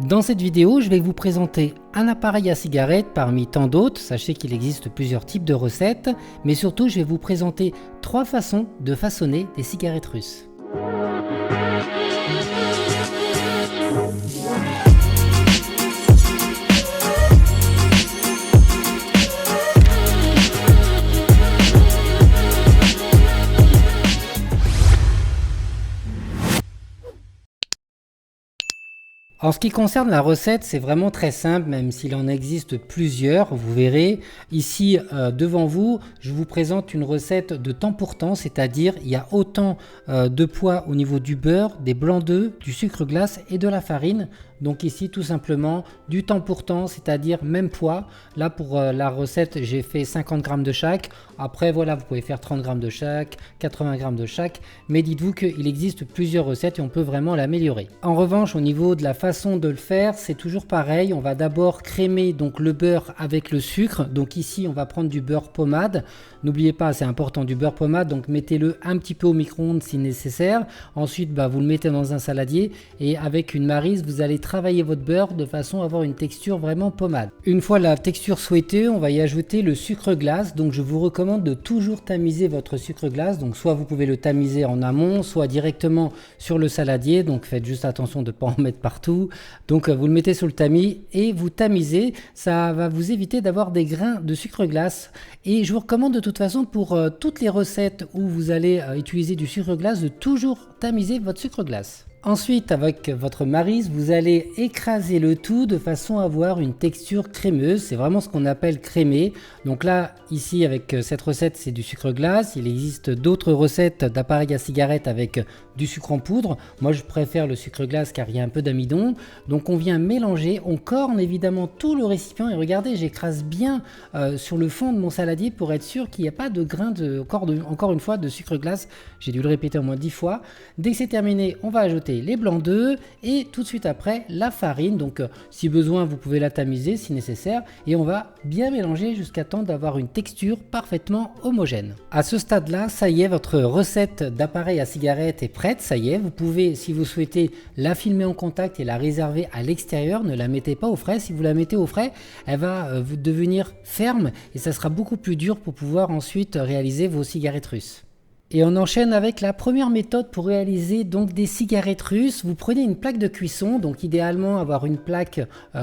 Dans cette vidéo, je vais vous présenter un appareil à cigarette parmi tant d'autres. Sachez qu'il existe plusieurs types de recettes, mais surtout je vais vous présenter 3 façons de façonner des cigarettes russes. En ce qui concerne la recette, c'est vraiment très simple, même s'il en existe plusieurs. Vous verrez ici devant vous, je vous présente une recette de temps pour temps, c'est-à-dire il y a autant de poids au niveau du beurre, des blancs d'œufs, du sucre glace et de la farine. Donc ici tout simplement du temps pour temps, c'est-à-dire même poids. Là pour la recette, j'ai fait 50 g de chaque. Après voilà, vous pouvez faire 30 g de chaque, 80 g de chaque. Mais dites-vous qu'il existe plusieurs recettes et on peut vraiment l'améliorer. En revanche, au niveau de la façon de le faire, c'est toujours pareil. On va d'abord crémer donc le beurre avec le sucre. Donc ici, on va prendre du beurre pommade. N'oubliez pas, c'est important, du beurre pommade. Donc mettez-le un petit peu au micro-ondes si nécessaire. Ensuite, vous le mettez dans un saladier et avec une maryse, vous allez travailler votre beurre de façon à avoir une texture vraiment pommade. Une fois la texture souhaitée, on va y ajouter le sucre glace. Donc je vous recommande de toujours tamiser votre sucre glace. Donc soit vous pouvez le tamiser en amont, soit directement sur le saladier. Donc faites juste attention de ne pas en mettre partout. Donc vous le mettez sur le tamis et vous tamisez. Ça va vous éviter d'avoir des grains de sucre glace. Et je vous recommande de toute façon pour toutes les recettes où vous allez utiliser du sucre glace de toujours tamiser votre sucre glace. Ensuite, avec votre maryse, vous allez écraser le tout de façon à avoir une texture crémeuse. C'est vraiment ce qu'on appelle crémé. Donc là, ici, avec cette recette, c'est du sucre glace. Il existe d'autres recettes d'appareils à cigarette avec du sucre en poudre. Moi, je préfère le sucre glace car il y a un peu d'amidon. Donc on vient mélanger. On corne évidemment tout le récipient. Et regardez, j'écrase bien sur le fond de mon saladier pour être sûr qu'il n'y a pas de grains encore une fois, de sucre glace. J'ai dû le répéter au moins 10 fois. Dès que c'est terminé, on va ajouter les blancs d'œufs et tout de suite après la farine. Donc si besoin, vous pouvez la tamiser si nécessaire et on va bien mélanger jusqu'à temps d'avoir une texture parfaitement homogène. À ce stade là, ça y est, votre recette d'appareil à cigarette est prête. Ça y est, vous pouvez, si vous souhaitez, la filmer en contact et la réserver à l'extérieur. Ne la mettez pas au frais. Si vous la mettez au frais, elle va devenir ferme et ça sera beaucoup plus dur pour pouvoir ensuite réaliser vos cigarettes russes. Et on enchaîne avec la première méthode pour réaliser donc des cigarettes russes. Vous prenez une plaque de cuisson, donc idéalement avoir une plaque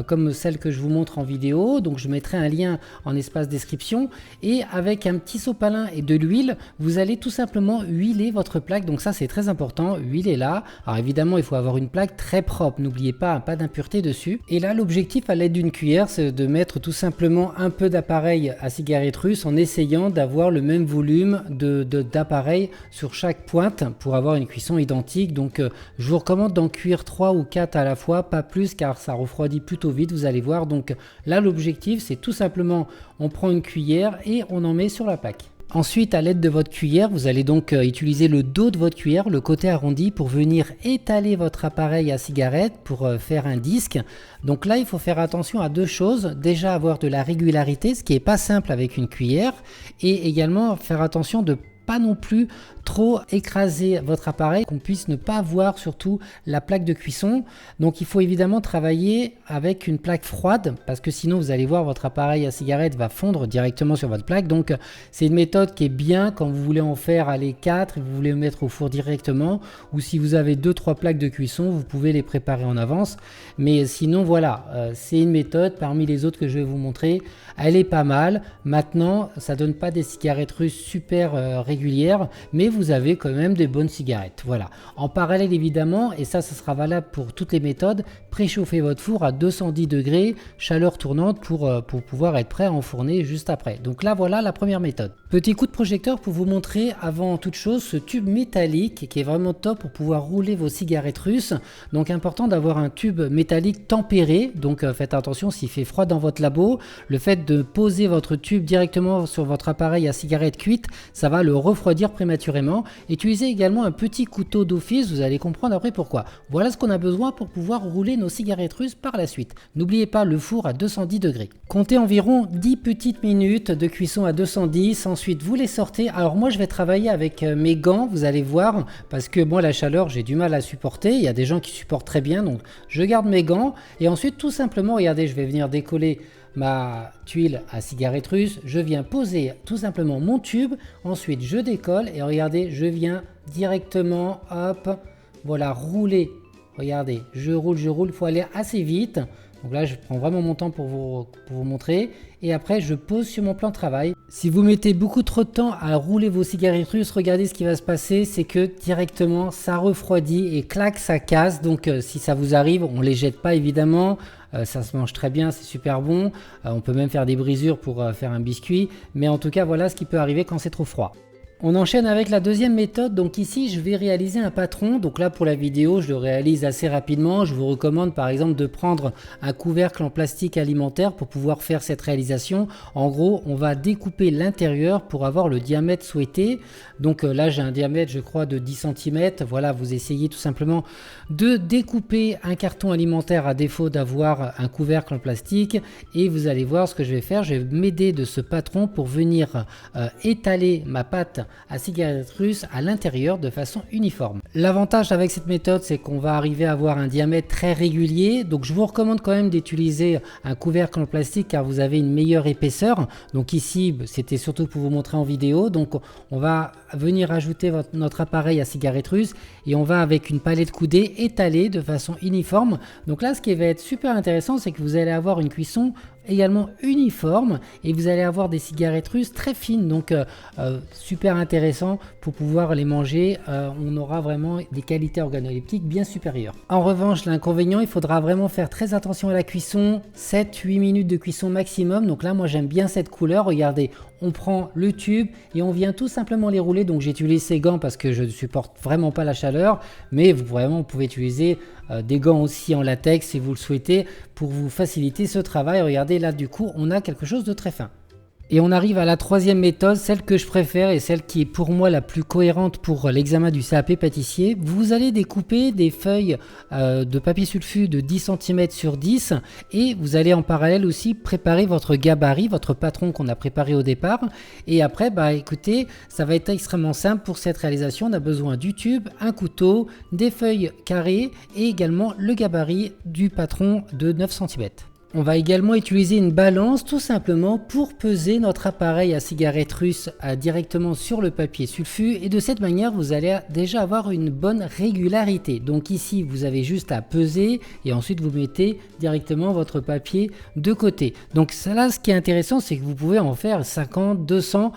comme celle que je vous montre en vidéo. Donc je mettrai un lien en espace description. Et avec un petit sopalin et de l'huile, vous allez tout simplement huiler votre plaque. Donc ça c'est très important, huilez-la. Alors évidemment il faut avoir une plaque très propre, n'oubliez pas d'impureté dessus. Et là l'objectif à l'aide d'une cuillère, c'est de mettre tout simplement un peu d'appareil à cigarettes russes en essayant d'avoir le même volume d'appareil sur chaque pointe pour avoir une cuisson identique. Donc je vous recommande d'en cuire 3 ou 4 à la fois, pas plus car ça refroidit plutôt vite, vous allez voir. Donc là l'objectif c'est tout simplement on prend une cuillère et on en met sur la plaque. Ensuite, à l'aide de votre cuillère, vous allez donc utiliser le dos de votre cuillère, le côté arrondi, pour venir étaler votre appareil à cigarette pour faire un disque. Donc là, il faut faire attention à 2 choses. Déjà, avoir de la régularité, ce qui n'est pas simple avec une cuillère, et également faire attention de pas non plus trop écraser votre appareil, qu'on puisse ne pas voir surtout la plaque de cuisson. Donc il faut évidemment travailler avec une plaque froide parce que sinon vous allez voir votre appareil à cigarette va fondre directement sur votre plaque. Donc c'est une méthode qui est bien quand vous voulez en faire 4 et vous voulez le mettre au four directement, ou si vous avez 2-3 plaques de cuisson, vous pouvez les préparer en avance. Mais sinon voilà, c'est une méthode parmi les autres que je vais vous montrer. Elle est pas mal. Maintenant, ça donne pas des cigarettes russes super régulières, mais vous avez quand même des bonnes cigarettes. Voilà. En parallèle évidemment, et ça sera valable pour toutes les méthodes, préchauffez votre four à 210 degrés, chaleur tournante pour pouvoir être prêt à enfourner juste après. Donc là voilà la première méthode. Petit coup de projecteur pour vous montrer avant toute chose ce tube métallique qui est vraiment top pour pouvoir rouler vos cigarettes russes. Donc important d'avoir un tube métallique tempéré, donc faites attention s'il fait froid dans votre labo. Le fait de poser votre tube directement sur votre appareil à cigarette cuite, ça va le refroidir prématurément. Utilisez également un petit couteau d'office, vous allez comprendre après pourquoi. Voilà ce qu'on a besoin pour pouvoir rouler nos cigarettes russes par la suite. N'oubliez pas le four à 210 degrés. Comptez environ 10 petites minutes de cuisson à 210, ensuite vous les sortez. Alors moi je vais travailler avec mes gants, vous allez voir, parce que moi la chaleur j'ai du mal à supporter, il y a des gens qui supportent très bien, donc je garde mes gants et ensuite tout simplement, regardez, je vais venir décoller ma tuile à cigarette russe, je viens poser tout simplement mon tube, ensuite je décolle et regardez, je viens directement, hop, voilà, rouler, regardez, je roule, il faut aller assez vite. Donc là, je prends vraiment mon temps pour vous montrer. Et après, je pose sur mon plan de travail. Si vous mettez beaucoup trop de temps à rouler vos cigarettes russes, regardez ce qui va se passer. C'est que directement, ça refroidit et clac, ça casse. Donc si ça vous arrive, on ne les jette pas évidemment. Ça se mange très bien, c'est super bon. On peut même faire des brisures pour faire un biscuit. Mais en tout cas, voilà ce qui peut arriver quand c'est trop froid. On enchaîne avec la deuxième méthode. Donc ici je vais réaliser un patron. Donc là pour la vidéo je le réalise assez rapidement. Je vous recommande par exemple de prendre un couvercle en plastique alimentaire pour pouvoir faire cette réalisation. En gros on va découper l'intérieur pour avoir le diamètre souhaité. Donc là j'ai un diamètre je crois de 10 cm. Voilà, vous essayez tout simplement de découper un carton alimentaire à défaut d'avoir un couvercle en plastique. Et vous allez voir ce que je vais faire. Je vais m'aider de ce patron pour venir étaler ma pâte à cigarette russe à l'intérieur de façon uniforme. L'avantage avec cette méthode, c'est qu'on va arriver à avoir un diamètre très régulier. Donc je vous recommande quand même d'utiliser un couvercle en plastique car vous avez une meilleure épaisseur. Donc ici, c'était surtout pour vous montrer en vidéo. Donc on va venir ajouter notre appareil à cigarette russe et on va avec une palette coudée étaler de façon uniforme. Donc là, ce qui va être super intéressant, c'est que vous allez avoir une cuisson également uniforme et vous allez avoir des cigarettes russes très fines, donc super intéressant pour pouvoir les manger. On aura vraiment des qualités organoleptiques bien supérieures. En revanche, l'inconvénient, il faudra vraiment faire très attention à la cuisson, 7-8 minutes de cuisson maximum. Donc là moi j'aime bien cette couleur, regardez, on prend le tube et on vient tout simplement les rouler. Donc j'utilise ces gants parce que je ne supporte vraiment pas la chaleur, mais vous pouvez utiliser des gants aussi en latex si vous le souhaitez pour vous faciliter ce travail. Regardez là, du coup on a quelque chose de très fin. Et on arrive à la troisième méthode, celle que je préfère et celle qui est pour moi la plus cohérente pour l'examen du CAP pâtissier. Vous allez découper des feuilles de papier sulfu de 10 cm sur 10 et vous allez en parallèle aussi préparer votre gabarit, votre patron qu'on a préparé au départ. Et après, écoutez, ça va être extrêmement simple pour cette réalisation. On a besoin du tube, un couteau, des feuilles carrées et également le gabarit du patron de 9 cm. On va également utiliser une balance tout simplement pour peser notre appareil à cigarette russe directement sur le papier sulfu et de cette manière vous allez déjà avoir une bonne régularité. Donc ici vous avez juste à peser et ensuite vous mettez directement votre papier de côté. Donc là ce qui est intéressant c'est que vous pouvez en faire 50, 200,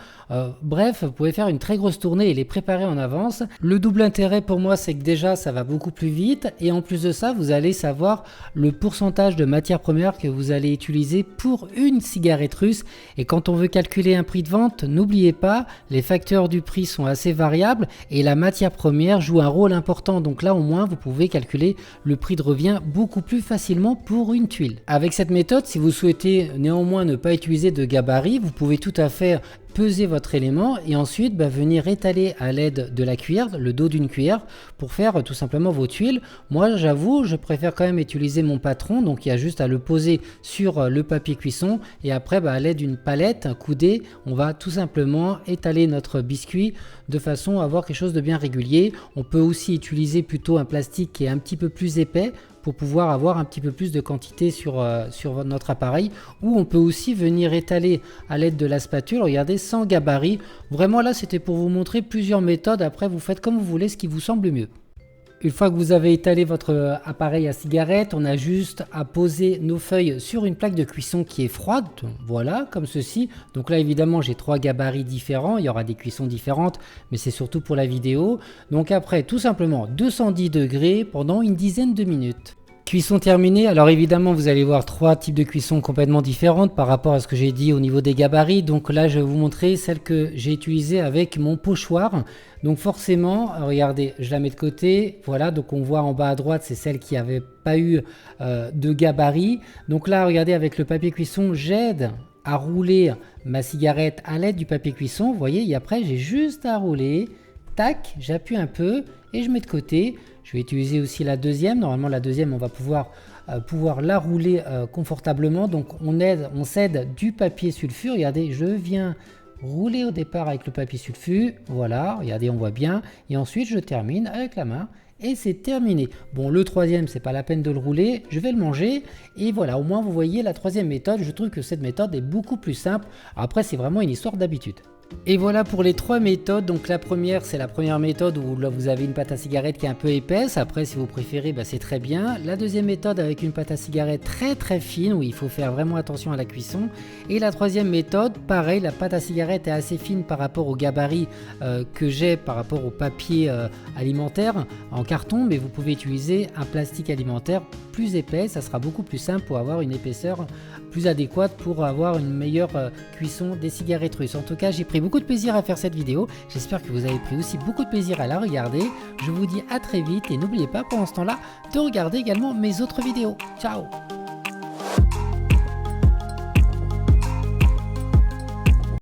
bref vous pouvez faire une très grosse tournée et les préparer en avance. Le double intérêt pour moi c'est que déjà ça va beaucoup plus vite et en plus de ça vous allez savoir le pourcentage de matière première que vous allez utiliser pour une cigarette russe. Et quand on veut calculer un prix de vente, n'oubliez pas, les facteurs du prix sont assez variables et la matière première joue un rôle important. Donc là au moins vous pouvez calculer le prix de revient beaucoup plus facilement pour une tuile. Avec cette méthode, si vous souhaitez néanmoins ne pas utiliser de gabarit, vous pouvez tout à fait peser votre élément et ensuite venir étaler à l'aide de la cuillère, le dos d'une cuillère pour faire tout simplement vos tuiles. Moi j'avoue je préfère quand même utiliser mon patron, donc il y a juste à le poser sur le papier cuisson et après à l'aide d'une palette coudée on va tout simplement étaler notre biscuit de façon à avoir quelque chose de bien régulier. On peut aussi utiliser plutôt un plastique qui est un petit peu plus épais pour pouvoir avoir un petit peu plus de quantité sur notre appareil, ou on peut aussi venir étaler à l'aide de la spatule, regardez, sans gabarit. Vraiment là c'était pour vous montrer plusieurs méthodes, après vous faites comme vous voulez, ce qui vous semble mieux. Une fois que vous avez étalé votre appareil à cigarette, on a juste à poser nos feuilles sur une plaque de cuisson qui est froide, voilà, comme ceci. Donc là évidemment j'ai 3 gabarits différents, il y aura des cuissons différentes, mais c'est surtout pour la vidéo. Donc après tout simplement 210 degrés pendant une dizaine de minutes. Cuisson terminée, alors évidemment vous allez voir 3 types de cuisson complètement différentes par rapport à ce que j'ai dit au niveau des gabarits. Donc là je vais vous montrer celle que j'ai utilisée avec mon pochoir. Donc forcément, regardez, je la mets de côté, voilà, donc on voit en bas à droite, c'est celle qui n'avait pas eu de gabarit. Donc là, regardez, avec le papier cuisson, j'aide à rouler ma cigarette à l'aide du papier cuisson. Vous voyez, et après j'ai juste à rouler, tac, j'appuie un peu et je mets de côté. Je vais utiliser aussi la deuxième. Normalement la deuxième on va pouvoir la rouler confortablement. Donc on s'aide du papier sulfure. Regardez, je viens rouler au départ avec le papier sulfure. Voilà, regardez, on voit bien. Et ensuite je termine avec la main. Et c'est terminé. Bon, le troisième, c'est pas la peine de le rouler, je vais le manger. Et voilà, au moins vous voyez la troisième méthode. Je trouve que cette méthode est beaucoup plus simple. Après, c'est vraiment une histoire d'habitude. Et voilà pour les 3 méthodes. Donc la première, c'est la première méthode où là, vous avez une pâte à cigarette qui est un peu épaisse. Après, si vous préférez, c'est très bien. La deuxième méthode avec une pâte à cigarette très très fine où il faut faire vraiment attention à la cuisson. Et la troisième méthode, pareil, la pâte à cigarette est assez fine par rapport au gabarit que j'ai par rapport au papier alimentaire en carton, mais vous pouvez utiliser un plastique alimentaire plus épais. Ça sera beaucoup plus simple pour avoir une épaisseur plus adéquate pour avoir une meilleure cuisson des cigarettes russes. En tout cas, j'ai pris beaucoup de plaisir à faire cette vidéo. J'espère que vous avez pris aussi beaucoup de plaisir à la regarder. Je vous dis à très vite et n'oubliez pas pendant ce temps-là de regarder également mes autres vidéos. Ciao!